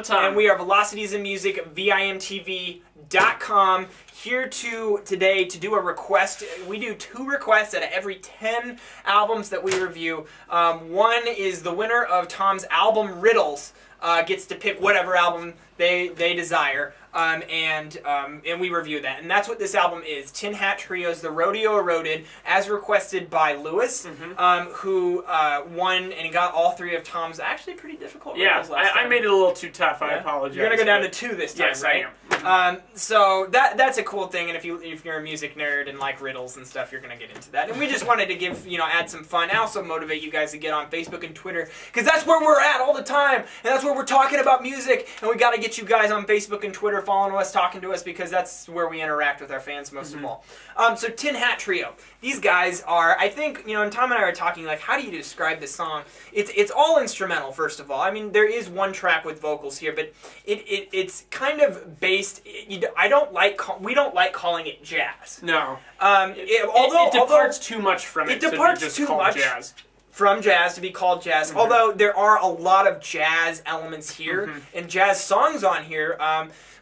time. And we are Velocities in Music, VIMTV.com. Here today to do a request. We do 2 requests out of every 10 albums that we review. One is the winner of Tom's album Riddles gets to pick whatever album they desire. And we review that. And that's what this album is. Tin Hat Trio's The Rodeo Eroded, as requested by Lewis, who won and he got all 3 of Tom's actually pretty difficult riddles last time. I made it a little too tough. I apologize. You're going to go down to 2 this time, yes, right? I am. So that's a cool thing, and if you're a music nerd and like riddles and stuff, you're going to get into that. And we just wanted to add some fun, and also motivate you guys to get on Facebook and Twitter, because that's where we're at all the time, and that's where we're talking about music, and we got to get you guys on Facebook and Twitter following us, talking to us, because that's where we interact with our fans most of all. So Tin Hat Trio, these guys are, I think, and Tom and I were talking, like, how do you describe this song? It's all instrumental, first of all. I mean, there is one track with vocals here, but it's kind of based. We don't like calling it jazz. No. Although it departs too much from it. It departs too much from jazz to be called jazz. Although there are a lot of jazz elements here and jazz songs on here.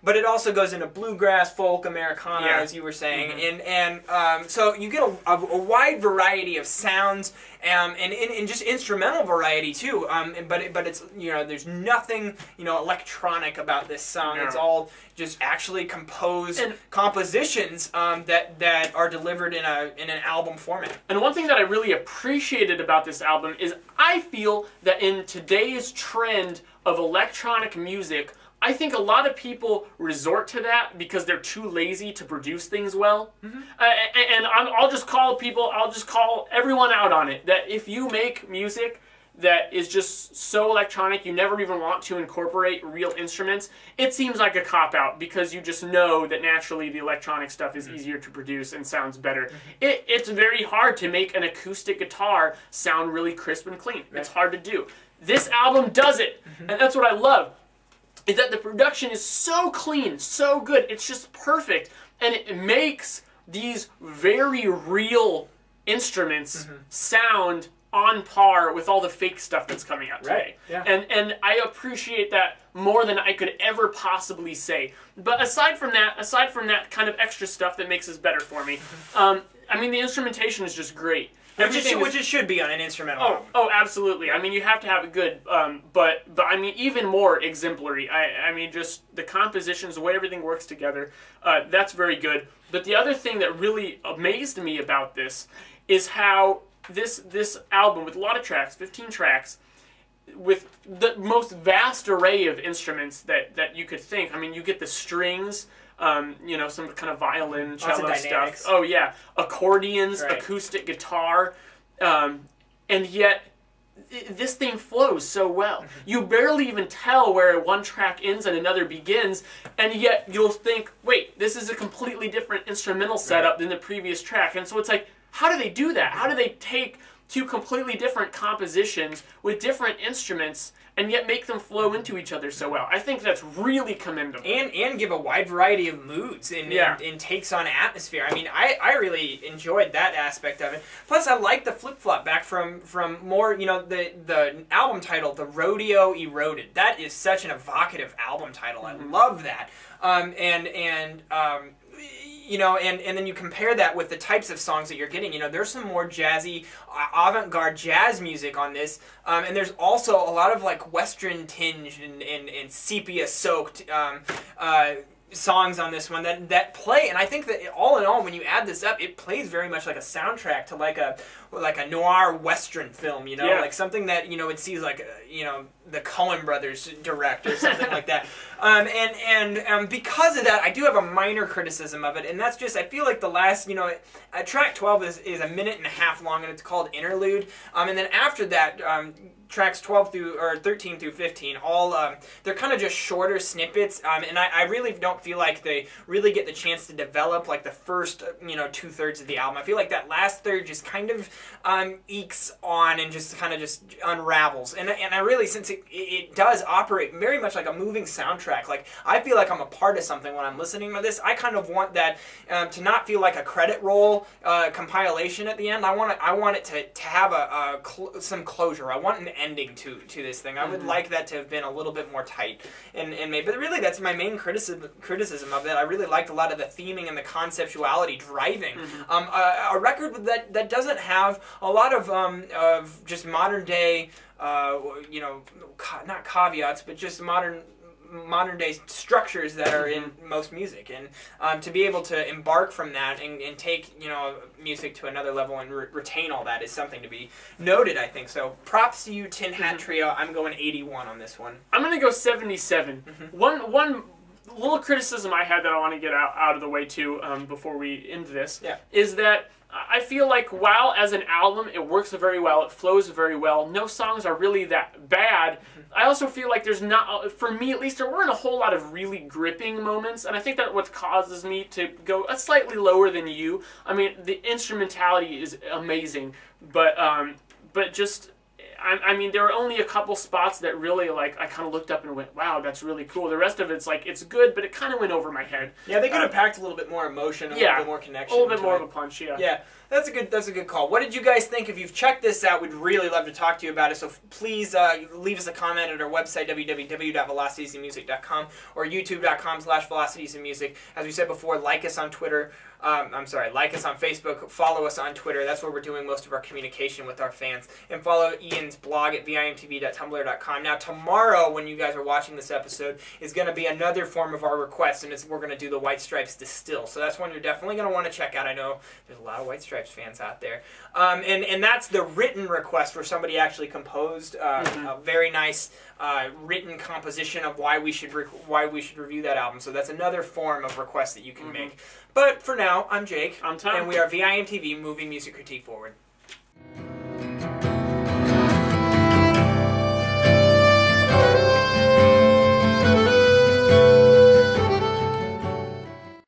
But it also goes into bluegrass, folk, Americana, as you were saying, and so you get a wide variety of sounds, and just instrumental variety too. But it's there's nothing electronic about this song. No. It's all just actually compositions that are delivered in an album format. And one thing that I really appreciated about this album is I feel that in today's trend of electronic music, I think a lot of people resort to that because they're too lazy to produce things well. And I'll just call everyone out on it, that if you make music that is just so electronic, you never even want to incorporate real instruments, it seems like a cop-out because you just know that naturally the electronic stuff is easier to produce and sounds better. It's very hard to make an acoustic guitar sound really crisp and clean. It's hard to do. This album does it, and that's what I love. Is that the production is so clean, so good, it's just perfect, and it makes these very real instruments sound on par with all the fake stuff that's coming out today. Yeah. And I appreciate that more than I could ever possibly say. But aside from that kind of extra stuff that makes this better for me, I mean, the instrumentation is just great. Which it should be on an instrumental album. Oh, absolutely. I mean, you have to have it good, but I mean, even more exemplary. I mean, just the compositions, the way everything works together, that's very good. But the other thing that really amazed me about this is how this album, with a lot of tracks, 15 tracks, with the most vast array of instruments that you could think. I mean, you get the strings, some kind of violin, cello stuff. Oh yeah, accordions, acoustic guitar, and yet this thing flows so well. You barely even tell where one track ends and another begins, and yet you'll think, wait, this is a completely different instrumental setup than the previous track. And so it's like, how do they do that? How do they take 2 completely different compositions with different instruments and yet make them flow into each other so well? I think that's really commendable. And give a wide variety of moods and takes on atmosphere. I mean, I really enjoyed that aspect of it. Plus, I like the flip-flop back from more, the album title, The Rodeo Eroded. That is such an evocative album title. I love that. And then you compare that with the types of songs that you're getting. There's some more jazzy, avant-garde jazz music on this, and there's also a lot of like Western tinge and sepia-soaked songs on this one that play. And I think that all in all, when you add this up, it plays very much like a soundtrack to like a noir Western film. Like something that it sees like the Coen brothers direct or something like that. And because of that, I do have a minor criticism of it, and that's just I feel like the last track 12 is a minute and a half long, and it's called Interlude. And then after that, tracks 13 through 15, all they're kind of just shorter snippets, and I really don't feel like they really get the chance to develop like the first 2/3 of the album. I feel like that last third just kind of ekes on and just kind of just unravels, and I really, since it does operate very much like a moving soundtrack. Like, I feel like I'm a part of something when I'm listening to this. I kind of want that to not feel like a credit roll compilation at the end. I want it to have some closure. I want an ending to this thing. I would like that to have been a little bit more tight and made. But really, that's my main criticism of it. I really liked a lot of the theming and the conceptuality driving. A record that doesn't have a lot of just modern day, not caveats, but just modern day structures that are in most music, and to be able to embark from that and take music to another level and retain all that is something to be noted, I think. So props to you, Tin Hat Trio. I'm going 81 on this one. I'm gonna go 77. One little criticism I had that I want to get out of the way too before we end this is that I feel like while as an album it works very well, it flows very well, no songs are really that bad, I also feel like there's not, for me at least, there weren't a whole lot of really gripping moments, and I think that what causes me to go slightly lower than you. I mean, the instrumentality is amazing, but just... I mean, there were only a couple spots that really, like, I kind of looked up and went, wow, that's really cool. The rest of it's, like, it's good, but it kind of went over my head. Yeah, they could have packed a little bit more emotion, a little bit more connection. A little bit more of a punch, Yeah, that's a good call. What did you guys think? If you've checked this out, we'd really love to talk to you about it. So please leave us a comment at our website, www.velocitiesandmusic.com or youtube.com/velocitiesandmusic. As we said before, like us on Twitter. Like us on Facebook, follow us on Twitter. That's where we're doing most of our communication with our fans. And follow Ian's blog at vimtv.tumblr.com. Now, tomorrow, when you guys are watching this episode, is going to be another form of our request, and we're going to do the White Stripes Distill. So that's one you're definitely going to want to check out. I know there's a lot of White Stripes fans out there. And that's the written request where somebody actually composed a very nice written composition of why we should review that album. So that's another form of request that you can make. But for now, I'm Jake. I'm Tom. And we are VIMTV, moving music critique forward.